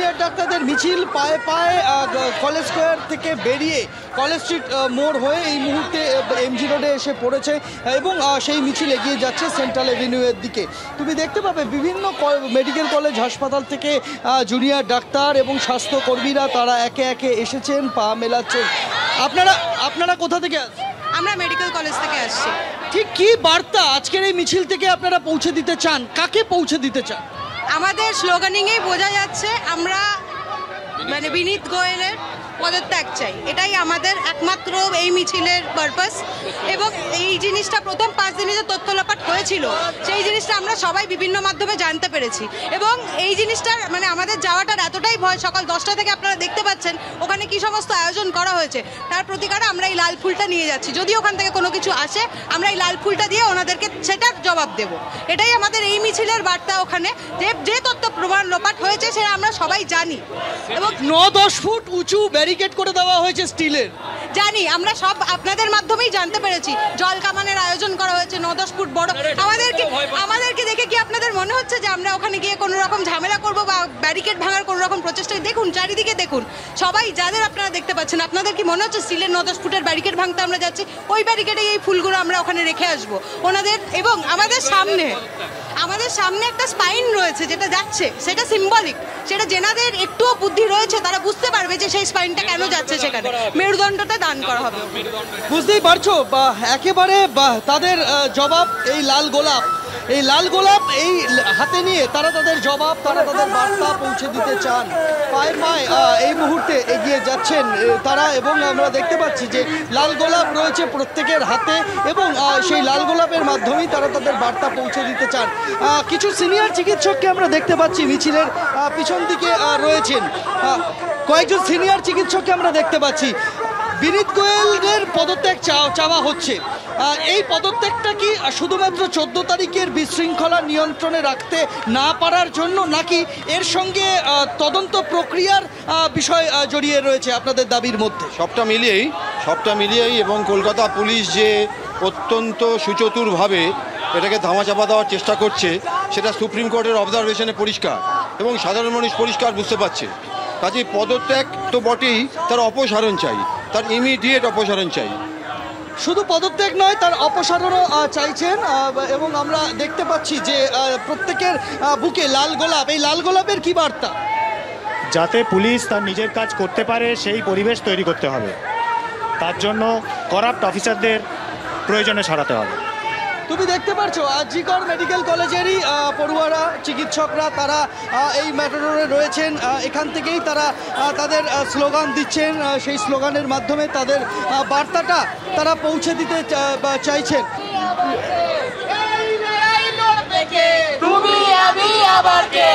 Junior ডাক্তারদের মিছিল পায়ে পায়ে কলেজ স্কোয়ার থেকে বেরিয়ে কলেজ স্ট্রিট মোড় হয়ে এই মুহূর্তে এমজি রোডে এসে পড়েছে এবং সেই মিছিল এগিয়ে যাচ্ছে সেন্ট্রাল এভিনিউয়ের দিকে। তুমি দেখতে পাবে বিভিন্ন মেডিকেল কলেজ হাসপাতাল থেকে জুনিয়র ডাক্তার এবং স্বাস্থ্যকর্মীরা তারা একে একে এসেছেন, পা মেলাচ্ছেন। আপনারা কোথা থেকে আসছেন? আমরা মেডিকেল কলেজ থেকে আসছি। ঠিক কি বার্তা আজকের এই মিছিল থেকে আপনারা পৌঁছে দিতে চান, কাকে পৌঁছে দিতে চান? আমাদের স্লোগানিংয়েই বোঝা যাচ্ছে আমরা মানে বিনীত গোয়েলের পদত্যাগ চাই, এটাই আমাদের একমাত্র এই মিছিলের পারপাস। এবং এই জিনিসটা প্রথম 5 দিনে যে তথ্য লোপাট হয়েছিল সেই জিনিসটা আমরা সবাই বিভিন্ন মাধ্যমে জানতে পেরেছি এবং এই জিনিসটার মানে আমাদের যাওয়াটার এতটাই ভয়, সকাল 10টা থেকে আপনারা দেখতে পাচ্ছেন ওখানে কি সমস্ত আয়োজন করা হয়েছে, তার প্রতিকারে আমরা এই লাল ফুলটা নিয়ে যাচ্ছি। যদি ওখান থেকে কোনো কিছু আসে আমরা এই লাল ফুলটা দিয়ে ওনাদেরকে সেটার জবাব দেব, এটাই আমাদের এই মিছিলের বার্তা। ওখানে যে তথ্য প্রমাণ লোপাট হয়েছে সেটা আমরা সবাই জানি এবং 9-10 ফুট উঁচু ব্যারিকেড করে দেওয়া হয়েছে স্টিলের, জানি আমরা সব আপনাদের মাধ্যমেই জানতে পেরেছি। জল কামানের আয়োজন করা হয়েছে 9-10 ফুট বড়। আমাদেরকে দেখে কি আপনাদের মনে হচ্ছে যে আমরা ওখানে গিয়ে কোনো রকম ঝামেলা করব বা ব্যারিকেড ভাঙার কোনো রকম প্রচেষ্টা? দেখুন চারিদিকে দেখুন, সবাই যাদের আপনারা দেখতে পাচ্ছেন, আপনাদের কি মনে হচ্ছে স্টিলের 9-10 ফুটের ব্যারিকেড ভাঙতে আমরা যাচ্ছি? ওই ব্যারিকেডে এই ফুলগুলো আমরা ওখানে রেখে আসবো ওনাদের। এবং আমাদের সামনে একটা স্পাইন রয়েছে যেটা যাচ্ছে, সেটা সিম্বলিক, সেটা যেনাদের একটুও বুদ্ধি রয়েছে তারা বুঝতে পারবে যে সেই স্পাইনটা কেন যাচ্ছে সেখানে। মেরুদণ্ডটা দান করা হবে। বুঝতেই পারছো একেবারে তাদের জবাব এই লাল গোলাপ, এই লাল গোলাপ এই হাতে নিয়ে তারা তাদের জবাব, তারা তাদের বার্তা পৌঁছে দিতে চান। পায়ে পায়ে এই মুহূর্তে এগিয়ে যাচ্ছেন তারা এবং আমরা দেখতে পাচ্ছি যে লাল গোলাপ রয়েছে প্রত্যেকের হাতে এবং সেই লাল গোলাপের মাধ্যমেই তারা তাদের বার্তা পৌঁছে দিতে চান। কিছু সিনিয়র চিকিৎসককে আমরা দেখতে পাচ্ছি মিছিলের পিছন দিকে রয়েছেন, কয়েকজন সিনিয়র চিকিৎসককে আমরা দেখতে পাচ্ছি। বিনীত গোয়েলের পদত্যাগ চাওয়া হচ্ছে, এই পদত্যাগটা কি শুধুমাত্র 14 তারিখের বিশৃঙ্খলা নিয়ন্ত্রণে রাখতে না পারার জন্য, নাকি এর সঙ্গে তদন্ত প্রক্রিয়ার বিষয় জড়িয়ে রয়েছে আপনাদের দাবির মধ্যে? সবটা মিলিয়েই এবং কলকাতা পুলিশ যে অত্যন্ত সুচতুরভাবে এটাকে ধামাচাপা দেওয়ার চেষ্টা করছে সেটা সুপ্রিম কোর্টের অবজারভেশনে পরিষ্কার এবং সাধারণ মানুষ পরিষ্কার বুঝতে পারছে। কাজে পদত্যাগ তো বটেই, তার অপসারণ চাই, তার ইমিডিয়েট অপসারণ চাই। শুধু পদত্যাগ নয়, তার অপসারণও চাইছেন এবং আমরা দেখতে পাচ্ছি যে প্রত্যেকের বুকে লাল গোলাপ। এই লাল গোলাপের কি বার্তা? যাতে পুলিশ তার নিজের কাজ করতে পারে সেই পরিবেশ তৈরি করতে হবে, তার জন্য করাপ্ট অফিসারদের প্রয়োজনে সরাতে হবে। তুমি দেখতে পাচ্ছো জিকর মেডিকেল কলেজেরই পড়ুয়ারা, চিকিৎসকরা তারা এই ম্যাটাডোরে রয়েছেন। এখান থেকেই তারা তাদের স্লোগান দিচ্ছেন, সেই স্লোগানের মাধ্যমে তাদের বার্তাটা তারা পৌঁছে দিতে চাইছেন। তুমি আমি আবার কে?